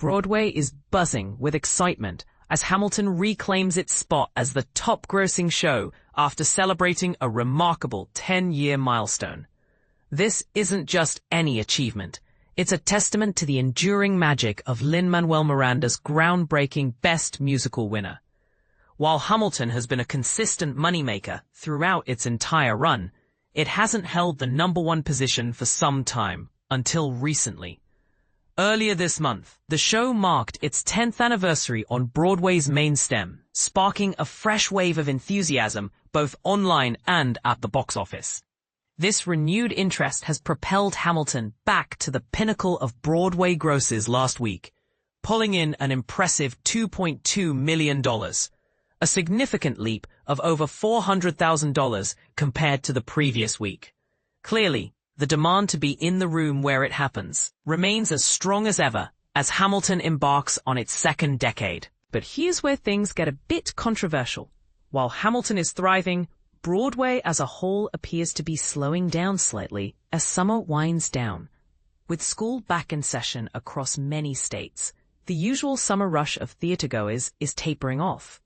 Broadway is buzzing with excitement as Hamilton reclaims its spot as the top-grossing show after celebrating a remarkable 10-year milestone. This isn't just any achievement. It's a testament to the enduring magic of Lin-Manuel Miranda's groundbreaking Best Musical winner. While Hamilton has been a consistent moneymaker throughout its entire run, it hasn't held the #1 position for some time, until recently. Earlier this month, the show marked its 10th anniversary on Broadway's main stem, sparking a fresh wave of enthusiasm both online and at the box office. This renewed interest has propelled Hamilton back to the pinnacle of Broadway grosses last week, pulling in an impressive $2.2 million, a significant leap of over $400,000 compared to the previous week. Clearly, the demand to be in the room where it happens remains as strong as ever as Hamilton embarks on its second decade. But here's where things get a bit controversial. While Hamilton is thriving, Broadway as a whole appears to be slowing down slightly as summer winds down. With school back in session across many states, the usual summer rush of theatergoers is tapering off.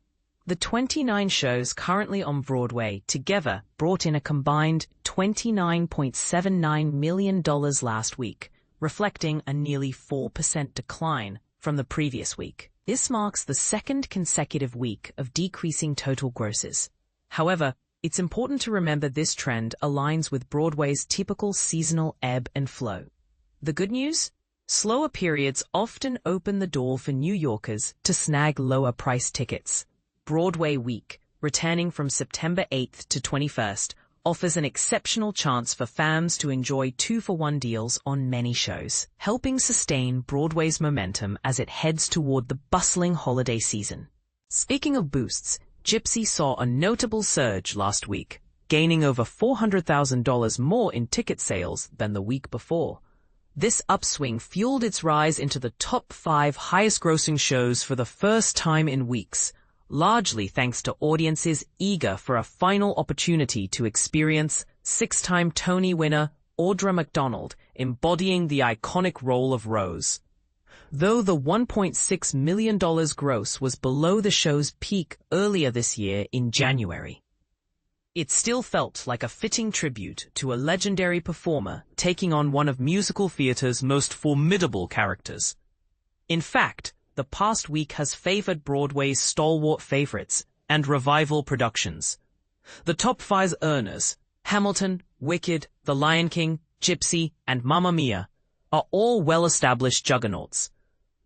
The 29 shows currently on Broadway together brought in a combined $29.79 million last week, reflecting a nearly 4% decline from the previous week. This marks the second consecutive week of decreasing total grosses. However, it's important to remember this trend aligns with Broadway's typical seasonal ebb and flow. The good news? Slower periods often open the door for New Yorkers to snag lower-priced tickets. Broadway Week, returning from September 8th to 21st, offers an exceptional chance for fans to enjoy 2-for-1 deals on many shows, helping sustain Broadway's momentum as it heads toward the bustling holiday season. Speaking of boosts, Gypsy saw a notable surge last week, gaining over $400,000 more in ticket sales than the week before. This upswing fueled its rise into the top 5 highest-grossing shows for the first time in weeks, largely thanks to audiences eager for a final opportunity to experience 6-time Tony winner Audra McDonald embodying the iconic role of Rose. Though the $1.6 million gross was below the show's peak earlier this year in January, it still felt like a fitting tribute to a legendary performer taking on one of musical theater's most formidable characters. In fact, the past week has favored Broadway's stalwart favorites and revival productions. The top 5 earners, Hamilton, Wicked, The Lion King, Gypsy, and Mamma Mia, are all well-established juggernauts.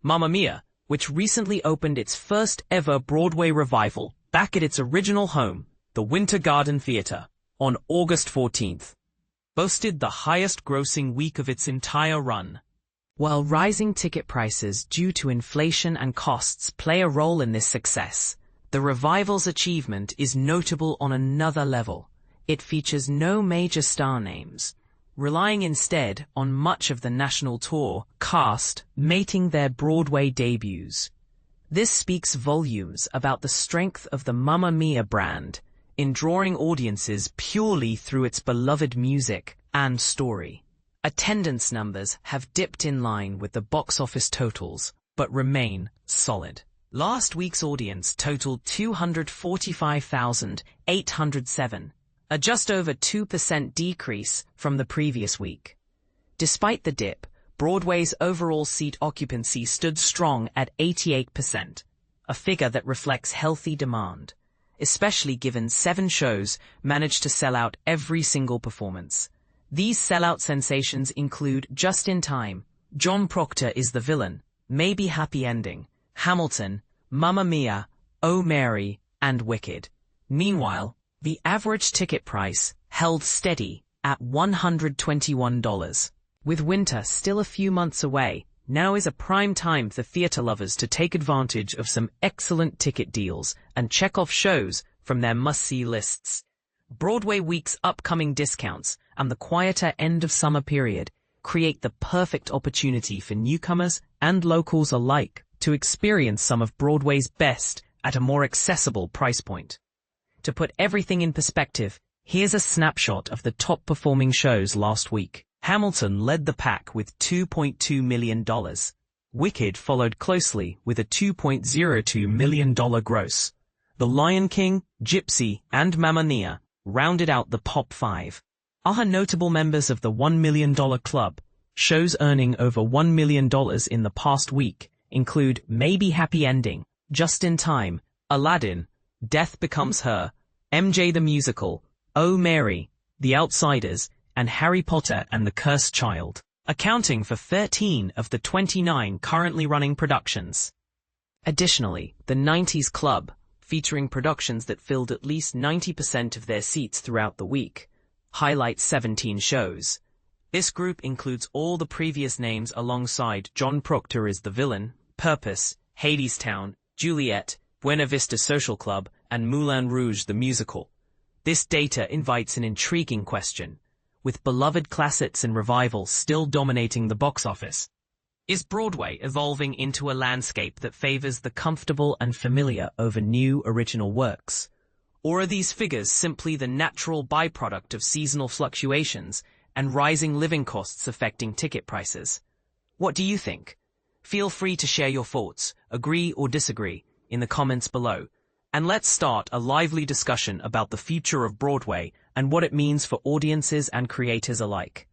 Mamma Mia, which recently opened its first-ever Broadway revival back at its original home, the Winter Garden Theatre, on August 14th, boasted the highest-grossing week of its entire run. While rising ticket prices due to inflation and costs play a role in this success, the revival's achievement is notable on another level. It features no major star names, relying instead on much of the national tour cast making their Broadway debuts. This speaks volumes about the strength of the Mamma Mia brand in drawing audiences purely through its beloved music and story. Attendance numbers have dipped in line with the box office totals, but remain solid. Last week's audience totaled 245,807, a just over 2% decrease from the previous week. Despite the dip, Broadway's overall seat occupancy stood strong at 88%, a figure that reflects healthy demand, especially given 7 shows managed to sell out every single performance. These sellout sensations include Just in Time, John Proctor is the Villain, Maybe Happy Ending, Hamilton, Mamma Mia, Oh Mary, and Wicked. Meanwhile, the average ticket price held steady at $121. With winter still a few months away, now is a prime time for theater lovers to take advantage of some excellent ticket deals and check off shows from their must-see lists. Broadway Week's upcoming discounts and the quieter end-of-summer period create the perfect opportunity for newcomers and locals alike to experience some of Broadway's best at a more accessible price point. To put everything in perspective, here's a snapshot of the top-performing shows last week. Hamilton led the pack with $2.2 million. Wicked followed closely with a $2.02 million gross. The Lion King, Gypsy, and Mamma Mia rounded out the top 5. Other notable members of the $1 million club, shows earning over $1 million in the past week, include Maybe Happy Ending, Just in Time, Aladdin, Death Becomes Her, MJ the Musical, Oh Mary, The Outsiders, and Harry Potter and the Cursed Child, accounting for 13 of the 29 currently running productions. Additionally, the 90s Club, featuring productions that filled at least 90% of their seats throughout the week, highlights 17 shows. This group includes all the previous names alongside John Proctor as the villain, Purpose, Hadestown, Juliet, Buena Vista Social Club, and Moulin Rouge the Musical. This data invites an intriguing question. With beloved classics and revivals still dominating the box office, is Broadway evolving into a landscape that favors the comfortable and familiar over new original works? Or are these figures simply the natural byproduct of seasonal fluctuations and rising living costs affecting ticket prices? What do you think? Feel free to share your thoughts, agree or disagree, in the comments below. And let's start a lively discussion about the future of Broadway and what it means for audiences and creators alike.